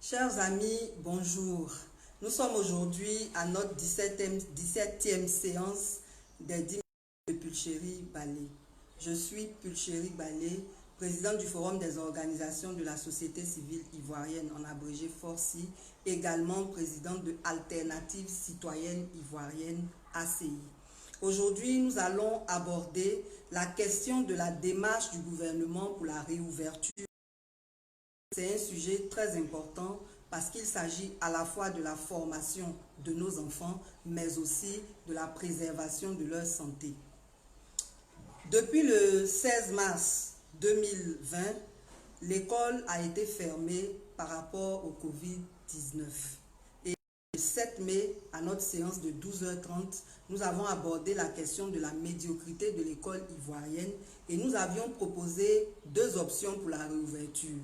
Chers amis, bonjour. Nous sommes aujourd'hui à notre 17e séance des 10 minutes de Pulchérie Balé. Je suis Pulchérie Balé, présidente du Forum des organisations de la société civile ivoirienne, en abrégé FORCI, également présidente de Alternative citoyenne ivoirienne ACI. Aujourd'hui, nous allons aborder la question de la démarche du gouvernement pour la réouverture. C'est un sujet très important parce qu'il s'agit à la fois de la formation de nos enfants, mais aussi de la préservation de leur santé. Depuis le 16 mars 2020, l'école a été fermée par rapport au Covid-19. Et le 7 mai, à notre séance de 12h30, nous avons abordé la question de la médiocrité de l'école ivoirienne et nous avions proposé deux options pour la réouverture.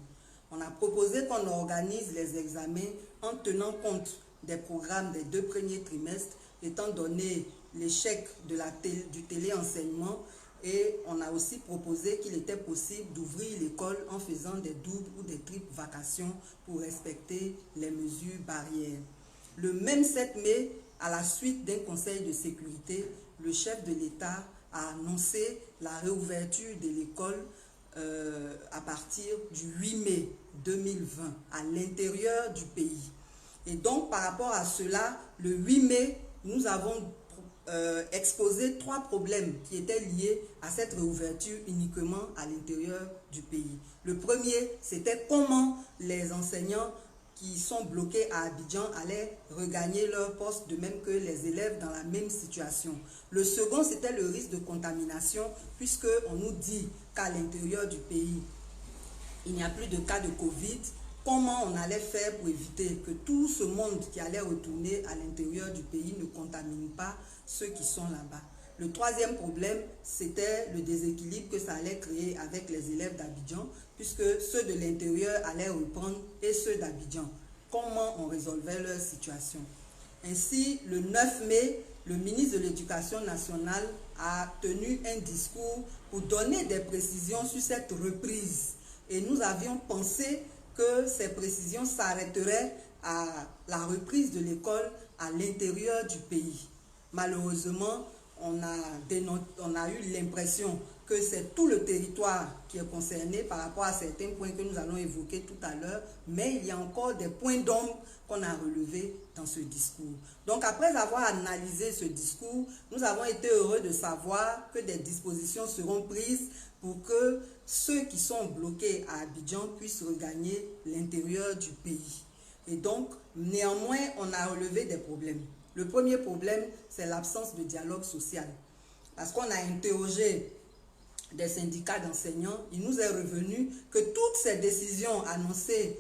On a proposé qu'on organise les examens en tenant compte des programmes des 2 premiers trimestres, étant donné l'échec du téléenseignement, et on a aussi proposé qu'il était possible d'ouvrir l'école en faisant des doubles ou des triples vacations pour respecter les mesures barrières. Le même 7 mai, à la suite d'un conseil de sécurité, le chef de l'État a annoncé la réouverture de l'école à partir du 8 mai 2020 à l'intérieur du pays. Et donc, par rapport à cela, le 8 mai, nous avons exposé 3 problèmes qui étaient liés à cette réouverture uniquement à l'intérieur du pays. Le premier, c'était comment les enseignants qui sont bloqués à Abidjan allaient regagner leur poste, de même que les élèves dans la même situation. Le second, c'était le risque de contamination, puisqu'on nous dit qu'à l'intérieur du pays, il n'y a plus de cas de Covid. Comment on allait faire pour éviter que tout ce monde qui allait retourner à l'intérieur du pays ne contamine pas ceux qui sont là-bas. Le troisième problème, c'était le déséquilibre que ça allait créer avec les élèves d'Abidjan, puisque ceux de l'intérieur allaient reprendre et ceux d'Abidjan. Comment on résolvait leur situation? Ainsi, le 9 mai, le ministre de l'Éducation nationale a tenu un discours pour donner des précisions sur cette reprise. Et nous avions pensé que ces précisions s'arrêteraient à la reprise de l'école à l'intérieur du pays. Malheureusement, on a eu l'impression que c'est tout le territoire qui est concerné par rapport à certains points que nous allons évoquer tout à l'heure, mais il y a encore des points d'ombre qu'on a relevés dans ce discours. Donc, après avoir analysé ce discours, nous avons été heureux de savoir que des dispositions seront prises pour que ceux qui sont bloqués à Abidjan puissent regagner l'intérieur du pays. Et donc, néanmoins, on a relevé des problèmes. Le premier problème, c'est l'absence de dialogue social. Parce qu'on a interrogé des syndicats d'enseignants, il nous est revenu que toutes ces décisions annoncées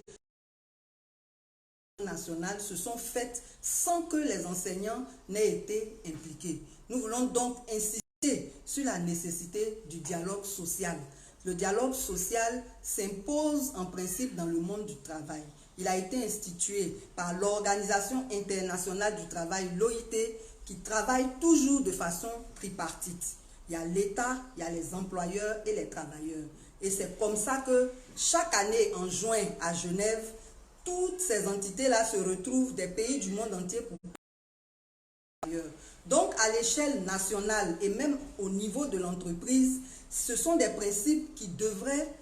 nationales se sont faites sans que les enseignants n'aient été impliqués. Nous voulons donc insister sur la nécessité du dialogue social. Le dialogue social s'impose en principe dans le monde du travail. Il a été institué par l'Organisation internationale du travail, l'OIT, qui travaille toujours de façon tripartite. Il y a l'État, il y a les employeurs et les travailleurs. Et c'est comme ça que chaque année, en juin, à Genève, toutes ces entités-là se retrouvent des pays du monde entier pour donc, à l'échelle nationale et même au niveau de l'entreprise, ce sont des principes qui devraient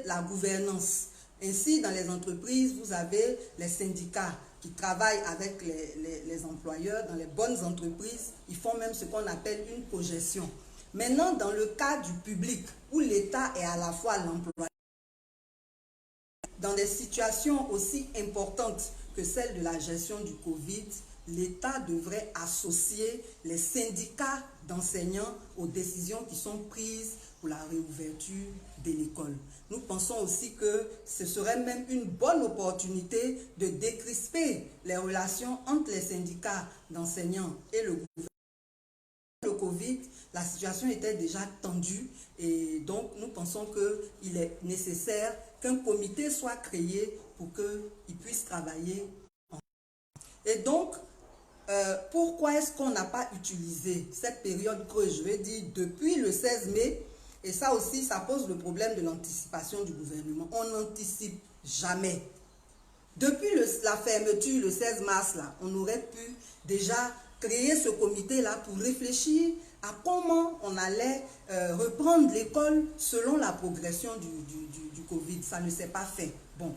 la gouvernance. Ainsi, dans les entreprises, vous avez les syndicats qui travaillent avec les employeurs. Dans les bonnes entreprises, ils font même ce qu'on appelle une cogestion. Maintenant, dans le cas du public, où l'État est à la fois l'employeur, dans des situations aussi importantes que celle de la gestion du Covid, l'État devrait associer les syndicats d'enseignants aux décisions qui sont prises pour la réouverture de l'école. Nous pensons aussi que ce serait même une bonne opportunité de décrisper les relations entre les syndicats d'enseignants et le gouvernement. Le Covid, la situation était déjà tendue et donc nous pensons qu'il est nécessaire qu'un comité soit créé pour qu'il puisse travailler ensemble. Et donc, pourquoi est-ce qu'on n'a pas utilisé cette période creuse, je vais dire depuis le 16 mai Et ça aussi, ça pose le problème de l'anticipation du gouvernement. On n'anticipe jamais. Depuis la fermeture le 16 mars, là, on aurait pu déjà créer ce comité-là pour réfléchir à comment on allait reprendre l'école selon la progression du Covid. Ça ne s'est pas fait. Bon,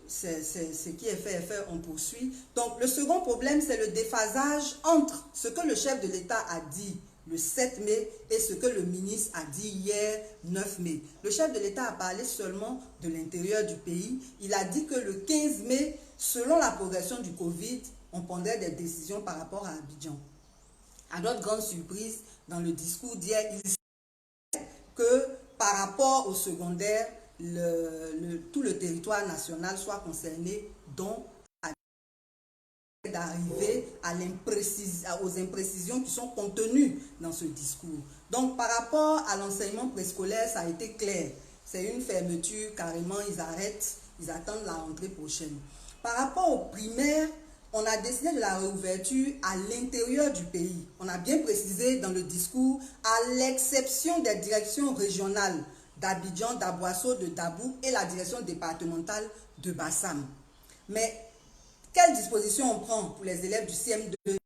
c'est ce qui est fait, on poursuit. Donc, le second problème, c'est le déphasage entre ce que le chef de l'État a dit le 7 mai et ce que le ministre a dit hier 9 mai. Le chef de l'État a parlé seulement de l'intérieur du pays. Il a dit que le 15 mai, selon la progression du Covid, on prendrait des décisions par rapport à Abidjan. À notre grande surprise, dans le discours d'hier, il dit que par rapport au secondaire, tout le territoire national soit concerné, dont d'arriver aux imprécisions qui sont contenues dans ce discours. Donc, par rapport à l'enseignement préscolaire, ça a été clair. C'est une fermeture, carrément, ils arrêtent, ils attendent la rentrée prochaine. Par rapport aux primaires, on a décidé de la réouverture à l'intérieur du pays. On a bien précisé dans le discours, à l'exception des directions régionales d'Abidjan, d'Aboasso, de Dabou et la direction départementale de Bassam. Mais quelles dispositions on prend pour les élèves du CM2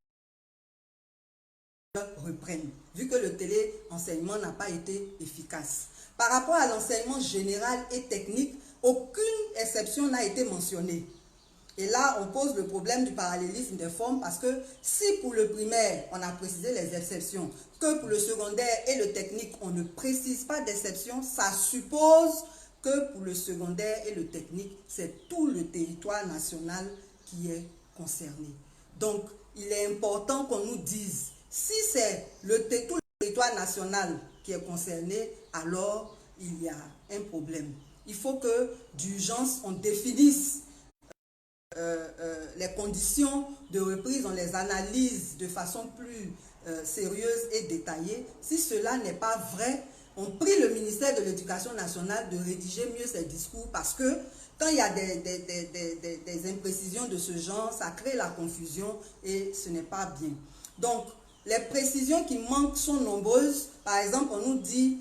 reprennent, vu que le téléenseignement n'a pas été efficace? Par rapport à l'enseignement général et technique, aucune exception n'a été mentionnée. Et là, on pose le problème du parallélisme des formes parce que si pour le primaire, on a précisé les exceptions, que pour le secondaire et le technique, on ne précise pas d'exception, ça suppose que pour le secondaire et le technique, c'est tout le territoire national qui est concerné. Donc, il est important qu'on nous dise, si c'est tout le territoire national qui est concerné, alors il y a un problème. Il faut que d'urgence, on définisse les conditions de reprise, on les analyse de façon plus sérieuse et détaillée. Si cela n'est pas vrai, on prie le ministère de l'Éducation nationale de rédiger mieux ses discours parce que quand il y a des imprécisions de ce genre, ça crée la confusion et ce n'est pas bien. Donc, les précisions qui manquent sont nombreuses. Par exemple, on nous dit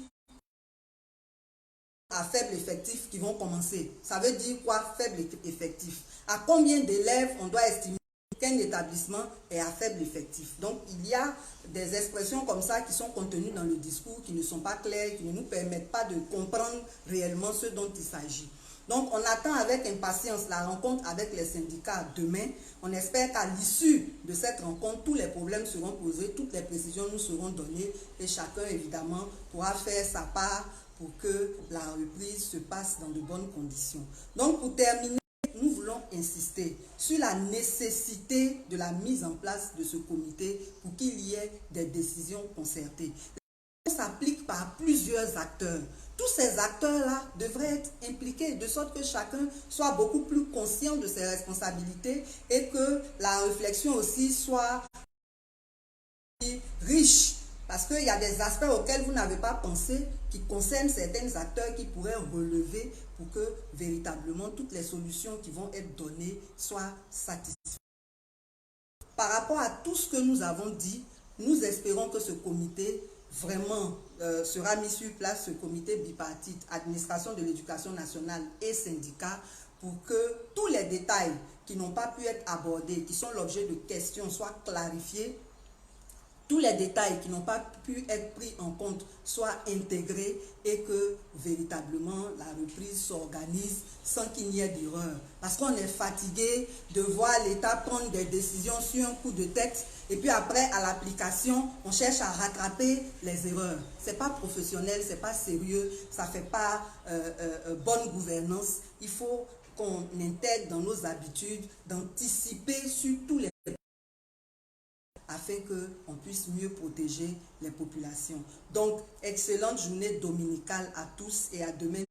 à faible effectif qui vont commencer. Ça veut dire quoi, faible effectif? À combien d'élèves on doit estimer qu'un établissement est à faible effectif? Donc, il y a des expressions comme ça qui sont contenues dans le discours, qui ne sont pas claires, qui ne nous permettent pas de comprendre réellement ce dont il s'agit. Donc, on attend avec impatience la rencontre avec les syndicats demain. On espère qu'à l'issue de cette rencontre, tous les problèmes seront posés, toutes les précisions nous seront données et chacun, évidemment, pourra faire sa part pour que la reprise se passe dans de bonnes conditions. Donc, pour terminer, nous voulons insister sur la nécessité de la mise en place de ce comité pour qu'il y ait des décisions concertées. Ça s'applique par plusieurs acteurs. Tous ces acteurs-là devraient être impliqués de sorte que chacun soit beaucoup plus conscient de ses responsabilités et que la réflexion aussi soit riche. Parce qu'il y a des aspects auxquels vous n'avez pas pensé qui concernent certains acteurs qui pourraient relever pour que véritablement toutes les solutions qui vont être données soient satisfaisantes. Par rapport à tout ce que nous avons dit, nous espérons que ce comité vraiment sera mis sur place, ce comité bipartite, administration de l'éducation nationale et syndicats, pour que tous les détails qui n'ont pas pu être abordés, qui sont l'objet de questions, soient clarifiés. Tous les détails qui n'ont pas pu être pris en compte soient intégrés et que véritablement la reprise s'organise sans qu'il n'y ait d'erreur. Parce qu'on est fatigué de voir l'État prendre des décisions sur un coup de tête et puis après, à l'application, on cherche à rattraper les erreurs. Ce n'est pas professionnel, ce n'est pas sérieux, ça ne fait pas bonne gouvernance. Il faut qu'on intègre dans nos habitudes d'anticiper sur tous les afin qu'on puisse mieux protéger les populations. Donc, excellente journée dominicale à tous et à demain.